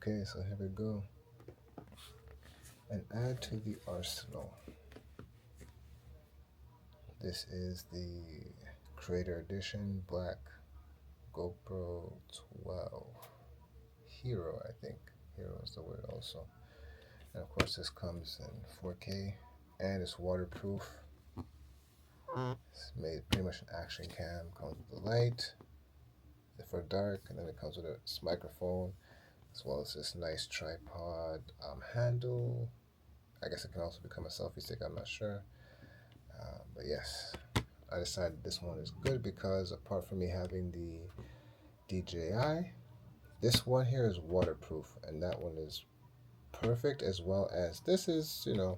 Okay, so here we go. And add to the arsenal. This is the Creator Edition Black GoPro 12 Hero, I think. Hero is the word also. And of course this comes in 4K and it's waterproof. It's made pretty much an action cam. Comes with the light for dark, and then it comes with a microphone, as well as this nice tripod handle. I guess it can also become a selfie stick, I'm not sure. But yes, I decided this one is good because apart from me having the DJI, this one here is waterproof, and that one is perfect, as well as this is, you know,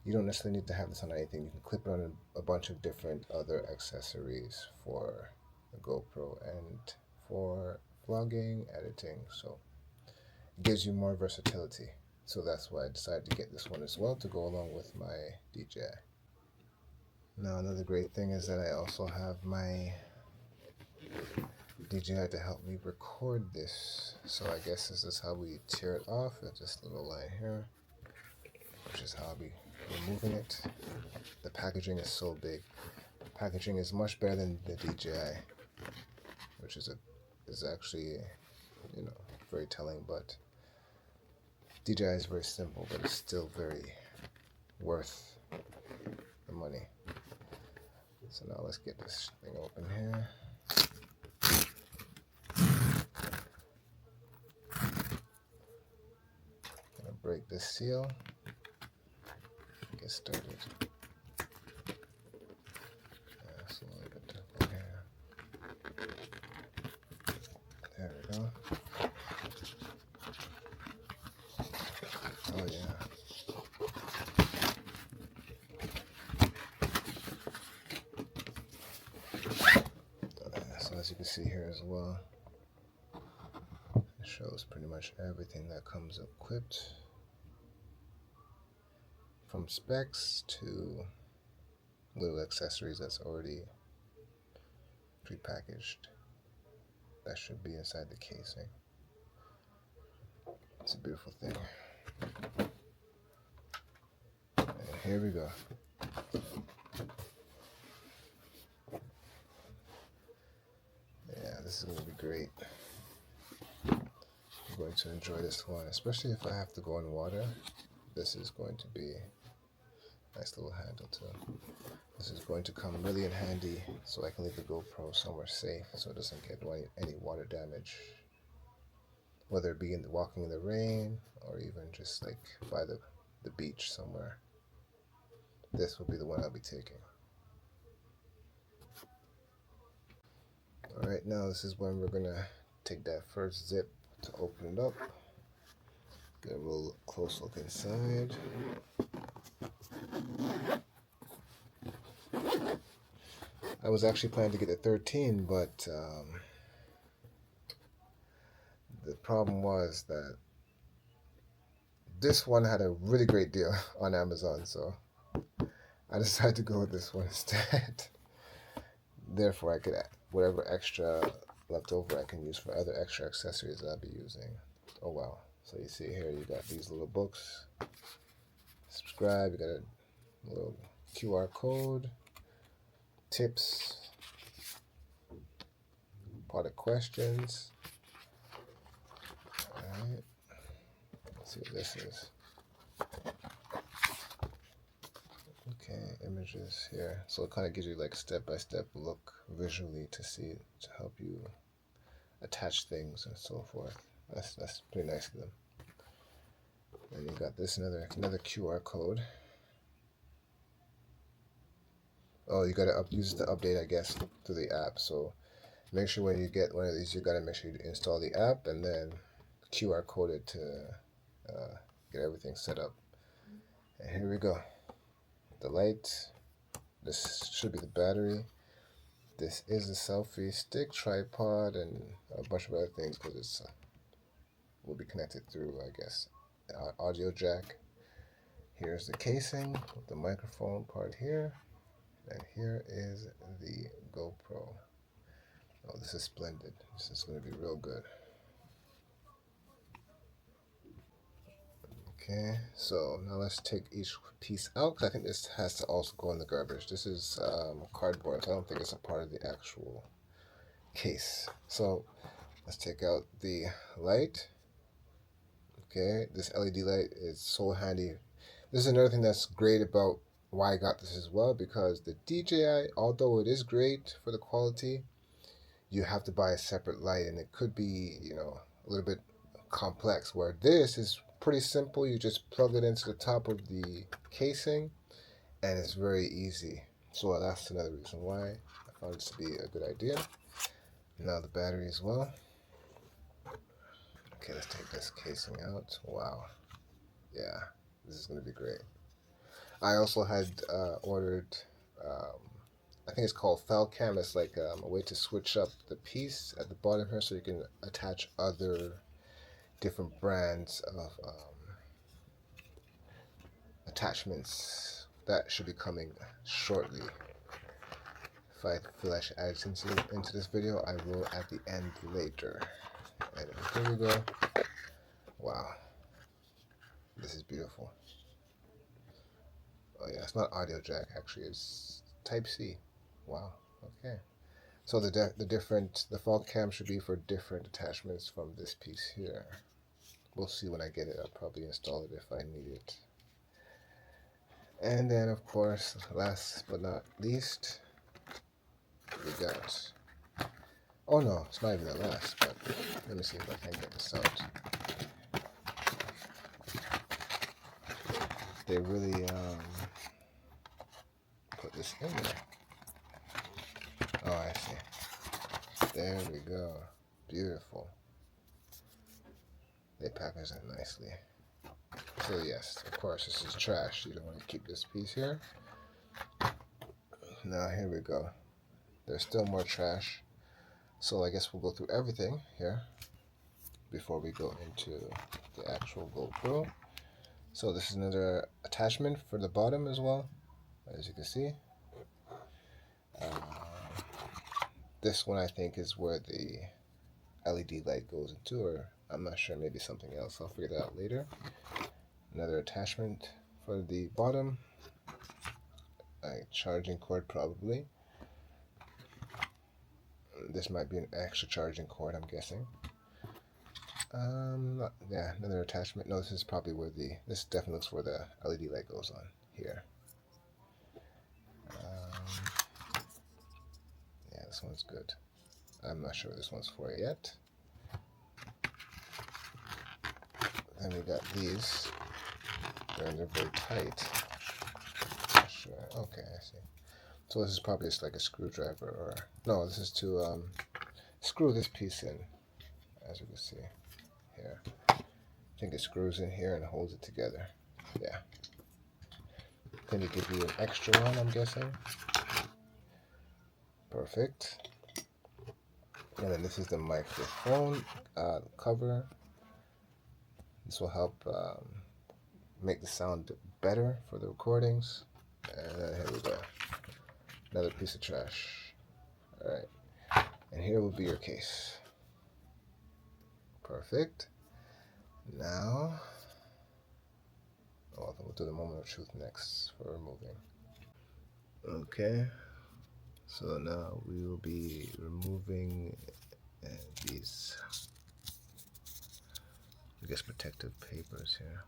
you don't necessarily need to have this on anything. You can clip it on a bunch of different other accessories for the GoPro and for vlogging, editing, so it gives you more versatility. So that's why I decided to get this one as well to go along with my DJI. Now another great thing is that I also have my DJI to help me record this. So I guess this is how we tear it off. It's this little line here, which is how I'll be removing it. The packaging is so big. The packaging is much better than the DJI, which is actually, you know, very telling. But DJI is very simple, but it's still very worth the money. So now let's get this thing open here. Gonna break this seal. Get started. So a little bit over here. There we go. Oh yeah. So as you can see here as well, it shows pretty much everything that comes equipped, from specs to little accessories that's already prepackaged. That should be inside the casing. It's a beautiful thing. And here we go. Yeah, this is going to be great. I'm going to enjoy this one, especially if I have to go in water. This is going to be a nice little handle too. This is going to come really in handy so I can leave the GoPro somewhere safe so it doesn't get any water damage. Whether it be walking in the rain or even just like by the beach somewhere. This will be the one I'll be taking. Alright, now this is when we're going to take that first zip to open it up. Get a real close look inside. I was actually planning to get the 13, but the problem was that this one had a really great deal on Amazon, so I decided to go with this one instead. Therefore, I could add whatever extra left over I can use for other extra accessories that I'll be using. Oh wow. So you see here, you got these little books. Subscribe, you got a little QR code, tips, product questions. Alright, let's see what this is. Okay, images here. So it kind of gives you like step-by-step look visually to see, to help you attach things and so forth. That's pretty nice of them. And you got this another QR code. Oh, you gotta use the update, I guess, through the app. So make sure when you get one of these, you gotta make sure you install the app and then QR code it to get everything set up. And here we go. The light. This should be the battery. This is a selfie stick, tripod, and a bunch of other things because it's will be connected through, I guess, audio jack. Here's the casing with the microphone part here, and here is the GoPro. Oh, this is splendid. This is going to be real good. Okay, so now let's take each piece out, because I think this has to also go in the garbage. This is cardboard, so I don't think it's a part of the actual case. So let's take out the light. Okay, this LED light is so handy. This is another thing that's great about why I got this as well, because the DJI, although it is great for the quality, you have to buy a separate light, and it could be, a little bit complex, where this is pretty simple. You just plug it into the top of the casing, and it's very easy. So that's another reason why I found this to be a good idea. Now the battery as well. Okay, let's take this casing out. Wow. Yeah, this is going to be great. I also had ordered, um, I think it's called file cam. It's like a way to switch up the piece at the bottom here, so you can attach other different brands of attachments. That should be coming shortly. If I feel I should add it into this video, I will at the end later. And here we go. Wow, this is beautiful. Oh yeah, it's not audio jack, actually, it's Type C. Wow, okay. So the fog cam should be for different attachments from this piece here. We'll see when I get it. I'll probably install it if I need it. And then, of course, last but not least, we got, oh no, it's not even the last, but let me see if I can get this out. They really put this in there. Oh, I see. There we go. Beautiful. They package it nicely. So yes, of course, this is trash. You don't want to keep this piece here. Now here we go. There's still more trash. So I guess we'll go through everything here before we go into the actual GoPro. So this is another attachment for the bottom as well, as you can see. This one I think is where the LED light goes into, or I'm not sure, maybe something else. I'll figure that out later. Another attachment for the bottom, a charging cord probably. This might be an extra charging cord, I'm guessing. Yeah, another attachment. No, this is probably where this definitely looks where the LED light goes on here. Yeah, this one's good. I'm not sure what this one's for yet. Then we got these. They're very tight. Not sure. Okay, I see. So this is probably just like a screwdriver, or no, this is to screw this piece in, as you can see here. I think it screws in here and holds it together. Yeah. Then they give you an extra one, I'm guessing. Perfect. And then this is the microphone cover. This will help make the sound better for the recordings. And then here we go. Another piece of trash. Alright. And here will be your case. Perfect. Now, we'll do the moment of truth next for removing. Okay. So now we will be removing these, I guess, protective papers here.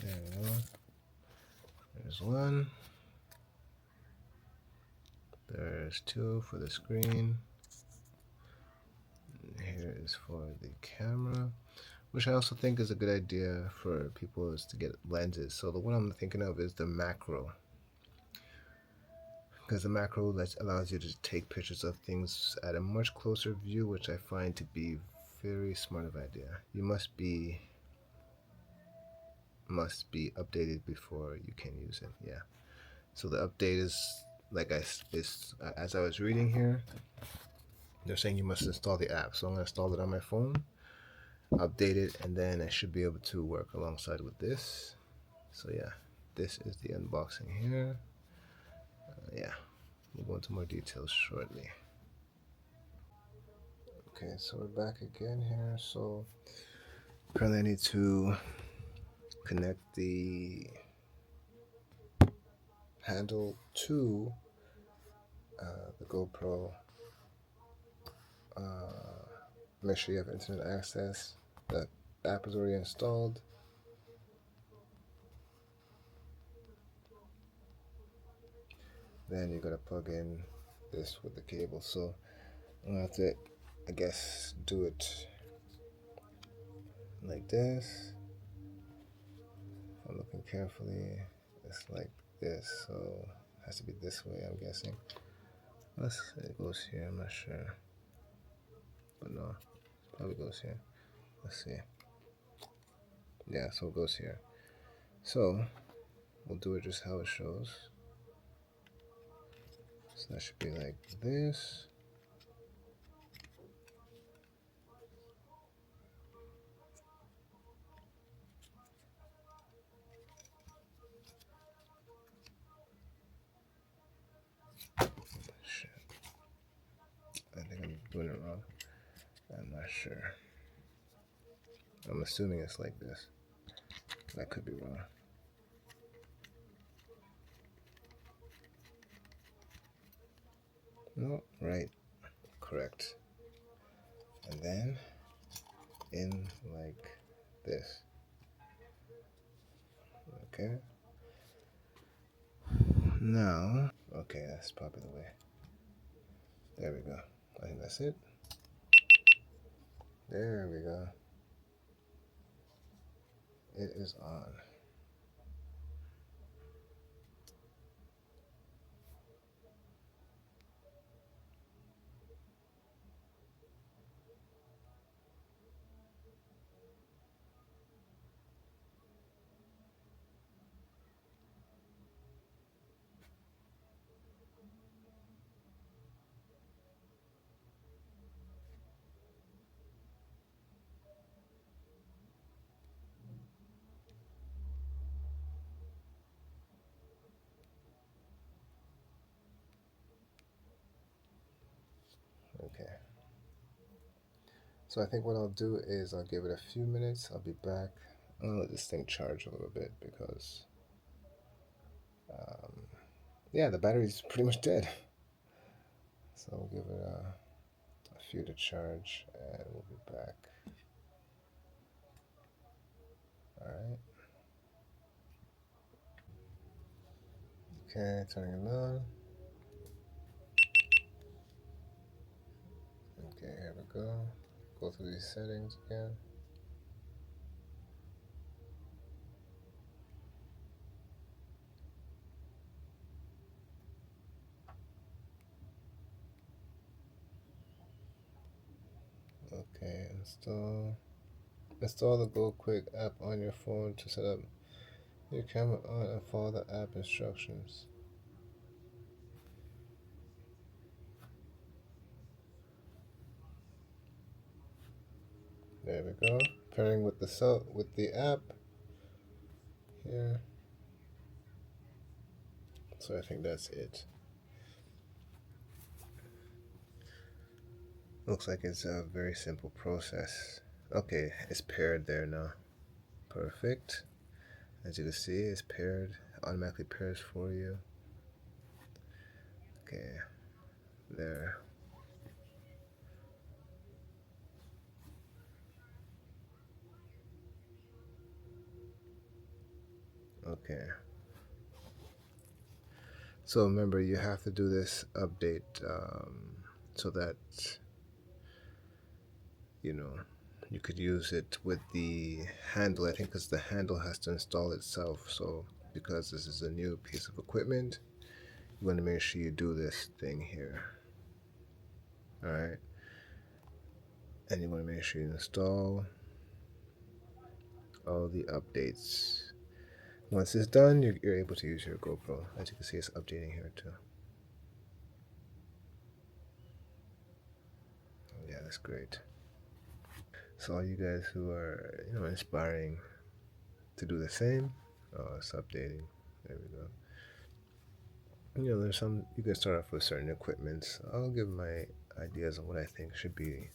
There we go. There's one. There's two for the screen. Here is for the camera, which I also think is a good idea for people is to get lenses. So the one I'm thinking of is the macro, because the macro allows you to take pictures of things at a much closer view, which I find to be very smart of idea. You must be updated before you can use it. Yeah. So the update is like as I was reading here, they're saying you must install the app. So I'm going to install it on my phone, update it, and then I should be able to work alongside with this. So yeah, this is the unboxing here. Yeah, we'll go into more details shortly. Okay, so we're back again here. So currently I need to connect the handle to the GoPro. Make sure you have internet access. The app is already installed. Then you're gonna plug in this with the cable. So I'm gonna have to, I guess, do it like this. If I'm looking carefully, it's like this. So it has to be this way, I'm guessing. Unless it goes here, I'm not sure. But no, it probably goes here. Let's see. Yeah, so it goes here. So we'll do it just how it shows. So that should be like this. Shit. I think I'm doing it wrong. I'm not sure. I'm assuming it's like this. That could be wrong. No, right. Correct. And then in like this. Okay. Now, okay, that's probably the way. There we go. I think that's it. There we go. It is on. Okay. So I think what I'll do is I'll give it a few minutes. I'll be back. I'll let this thing charge a little bit because, um, yeah, the battery's pretty much dead. So we'll give it a few to charge and we'll be back. Alright. Okay, turning it on. Okay, here we go. Go through these settings again. Okay, install the Go Quick app on your phone to set up your camera on and follow the app instructions. There we go. Pairing with the app here. So I think that's it. Looks like it's a very simple process. Okay, it's paired there now. Perfect. As you can see, it's paired. Automatically pairs for you. Okay, there. Okay. So remember, you have to do this update so that you know you could use it with the handle. I think because the handle has to install itself. So because this is a new piece of equipment, you want to make sure you do this thing here. All right, and you want to make sure you install all the updates. Once it's done, you're able to use your GoPro. As you can see, it's updating here too. Yeah, that's great. So all you guys who are inspiring to do the same, it's updating. There we go. You know, there's some, you can start off with certain equipment. I'll give my ideas on what I think should be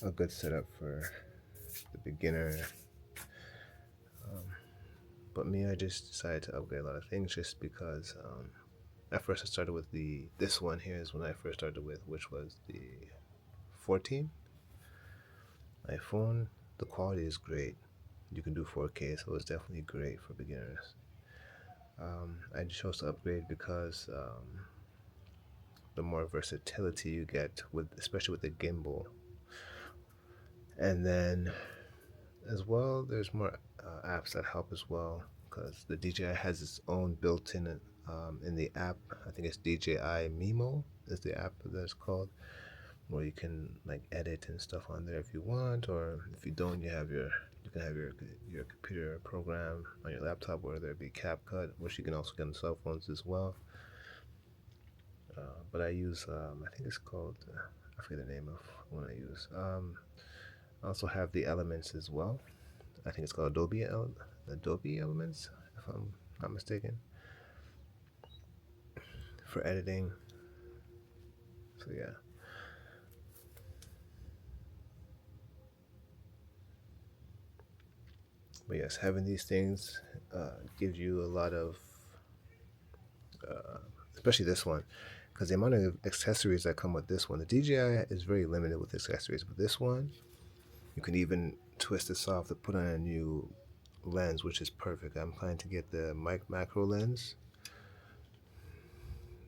a good setup for the beginner. But me, I just decided to upgrade a lot of things just because at first I started with this one here is when I first started with, which was the 14 iPhone. The quality is great. You can do 4K, so it's definitely great for beginners. I chose to upgrade because the more versatility you get with, especially with the gimbal, and then as well, there's more apps that help as well because the DJI has its own built-in in the app. I think it's DJI Mimo is the app that's called, where you can like edit and stuff on there if you want, or if you don't, you can have your computer program on your laptop, whether it be CapCut, which you can also get on cell phones as well. But I use I think it's called I forget the name of one I use. I also have the Elements as well. I think it's called Adobe Elements, if I'm not mistaken, for editing. So yeah. But yes, having these things gives you a lot of, uh, especially this one, because the amount of accessories that come with this one, the DJI is very limited with accessories, but this one, you can even twist this off to put on a new lens, which is perfect. I'm planning to get the macro lens.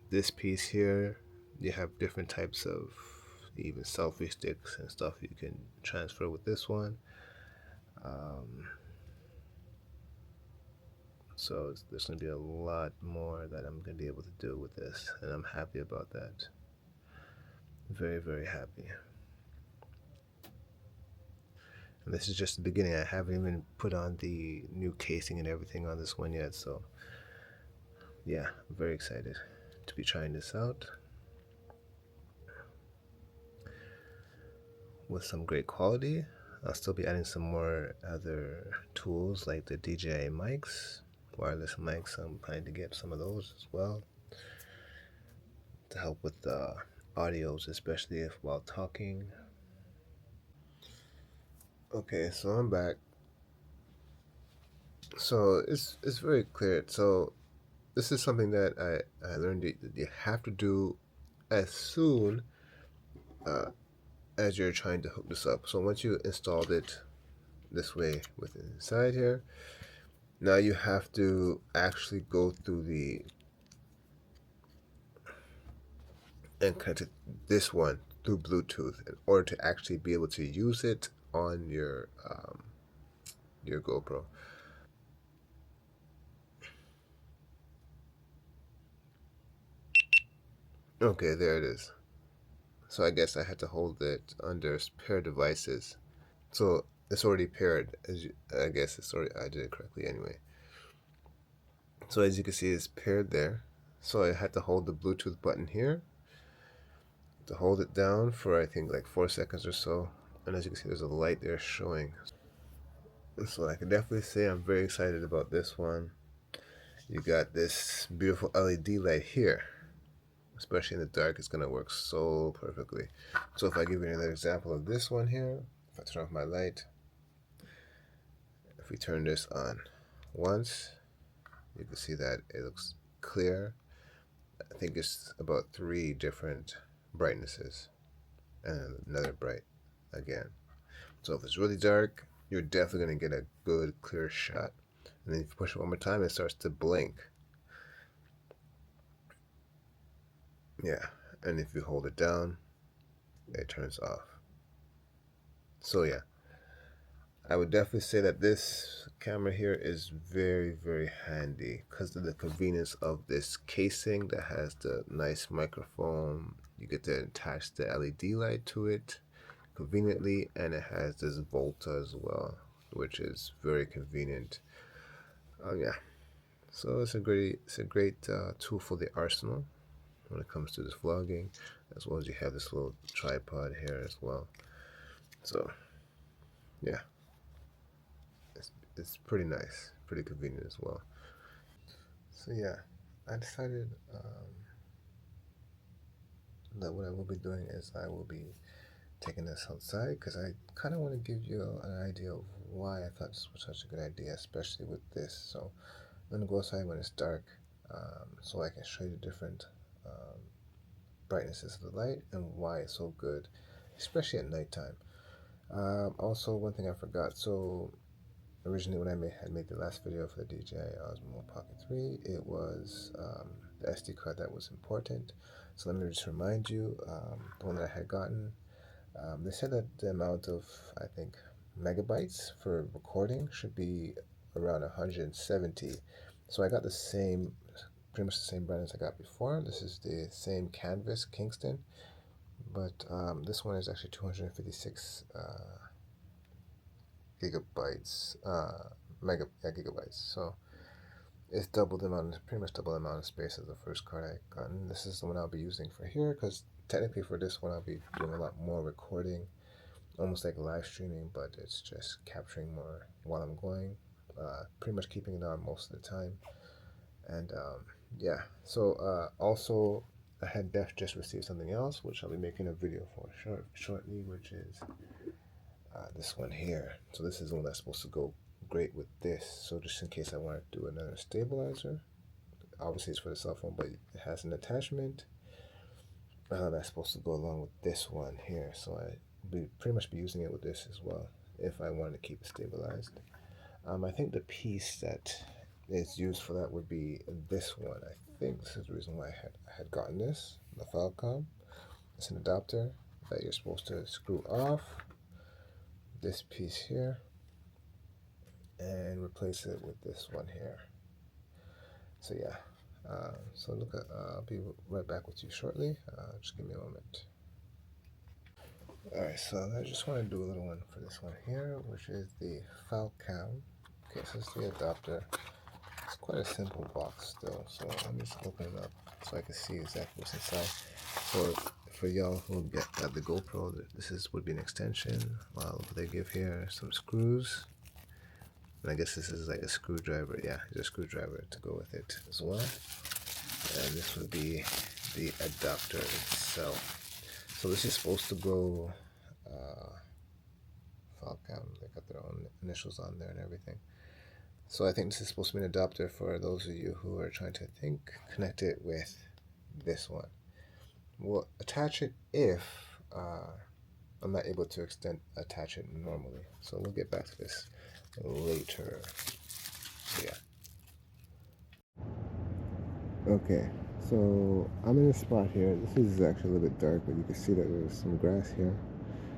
This piece here, you have different types of even selfie sticks and stuff you can transfer with this one. Um, so there's going to be a lot more that I'm going to be able to do with this, and I'm happy about that. Very, very happy. And this is just the beginning. I haven't even put on the new casing and everything on this one yet, so yeah, I'm very excited to be trying this out with some great quality. I'll still be adding some more other tools like the DJI mics, wireless mics. I'm planning to get some of those as well to help with the audios, especially if while talking. Okay, so I'm back. So it's very clear. So this is something that I learned that you have to do as soon uh, as you're trying to hook this up. So once you installed it this way with inside here, now you have to actually go through the and connect this one through Bluetooth in order to actually be able to use it on your GoPro. Okay, there it is. So I guess I had to hold it under pair devices. So it's already paired. I guess it's already, I did it correctly anyway. So as you can see, it's paired there. So I had to hold the Bluetooth button here to hold it down for I think like 4 seconds or so. And as you can see, there's a light there showing. So I can definitely say I'm very excited about this one. You got this beautiful LED light here, especially in the dark. It's gonna work so perfectly. So if I give you another example of this one here, if I turn off my light, if we turn this on once, you can see that it looks clear. I think it's about 3 different brightnesses and another bright again. So if it's really dark, you're definitely going to get a good clear shot. And then if you push it one more time, it starts to blink. Yeah, and if you hold it down, it turns off. So yeah, I would definitely say that this camera here is very, very handy because of the convenience of this casing that has the nice microphone. You get to attach the LED light to it conveniently, and it has this Volta as well, which is very convenient. Yeah, so it's a great tool for the arsenal when it comes to this vlogging, as well as you have this little tripod here as well. So yeah, it's pretty nice, pretty convenient as well. So yeah, I decided that what I will be doing is I will be taking this outside because I kind of want to give you an idea of why I thought this was such a good idea, especially with this. So I'm going to go outside when it's dark so I can show you the different brightnesses of the light and why it's so good, especially at nighttime. Also, one thing I forgot. So originally when I had made the last video for the DJI Osmo Pocket 3, it was the SD card that was important. So let me just remind you, the one that I had gotten, they said that the amount of, I think, megabytes for recording should be around 170. So I got the same, pretty much the same brand as I got before. This is the same canvas, Kingston, but this one is actually 256 gigabytes, gigabytes. So it's double the amount, pretty much double the amount of space as the first card I got. And this is the one I'll be using for here, because technically for this one I'll be doing a lot more recording, almost like live streaming, but it's just capturing more while I'm going, pretty much keeping it on most of the time. And yeah, so also I had just received something else, which I'll be making a video for shortly, which is this one here. So this is the one that's supposed to go great with this. So just in case I want to do another stabilizer, obviously it's for the cell phone, but it has an attachment that's supposed to go along with this one here. So I be pretty much be using it with this as well if I want to keep it stabilized. I think the piece that is used for that would be this one. I think this is the reason why I had gotten this, the Falcom. It's an adapter that you're supposed to screw off this piece here and replace it with this one here. So yeah, so look at, I'll be right back with you shortly. Just give me a moment. Alright, so I just want to do a little one for this one here, which is the Falcom. Okay, so it's the adapter. It's quite a simple box still, so let me just open it up so I can see exactly what's inside. So for y'all who get the GoPro, would be an extension. Well, they give here some screws, and I guess this is like a screwdriver. Yeah, there's a screwdriver to go with it as well. And this would be the adapter itself. So this is supposed to go Falcom. They got their own initials on there and everything. So I think this is supposed to be an adapter for those of you who are trying to connect it with this one. We'll attach it if I'm not able to attach it normally. So we'll get back to this later. So yeah. Okay, so I'm in a spot here. This is actually a little bit dark, but you can see that there's some grass here.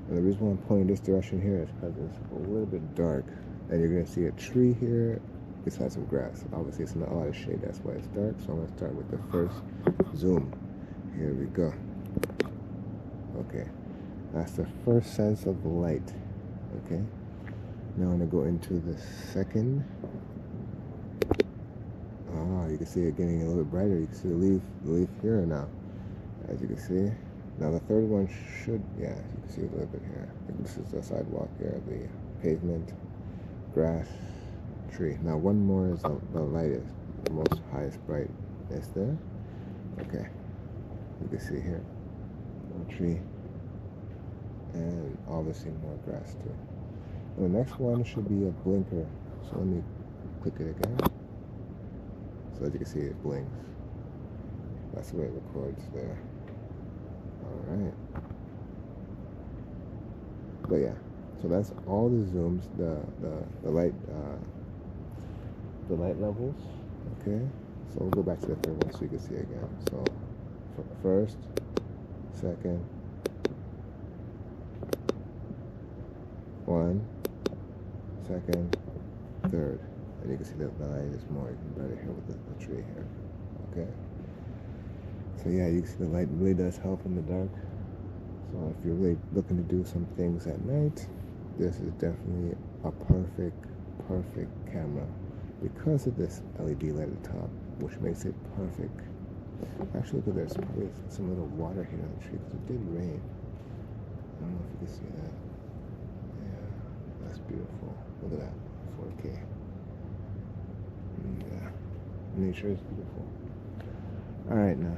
And the reason why I'm pointing this direction here is because it's a little bit dark. And you're going to see a tree here beside some grass. Obviously, it's not a lot of shade, that's why it's dark. So I'm going to start with the first zoom. Here we go. Okay, that's the first sense of light. Okay, now I'm going to go into the second. You can see it getting a little bit brighter. You can see the leaf here now, as you can see. Now the third one should, yeah, you can see a little bit here. I think this is the sidewalk here, the pavement, grass, tree. Now one more is the lightest, the most highest brightness there. Okay, you can see here, a tree, and obviously more grass too. And the next one should be a blinker. So let me click it again. So as you can see, it blinks. That's the way it records there. Alright. But yeah, so that's all the zooms, the light levels. Okay, so we'll go back to the third one so you can see again. So first, second, one, second, third. And you can see that the light is more even better here with the tree here. Okay. So yeah, you can see the light really does help in the dark. So if you're really looking to do some things at night, this is definitely a perfect camera because of this LED light at the top, which makes it perfect. Actually, look at there's probably some little water here on the tree because it did rain. I don't know if you can see that. Yeah, that's beautiful. Look at that, 4K. Yeah, Nature is beautiful. All right, now.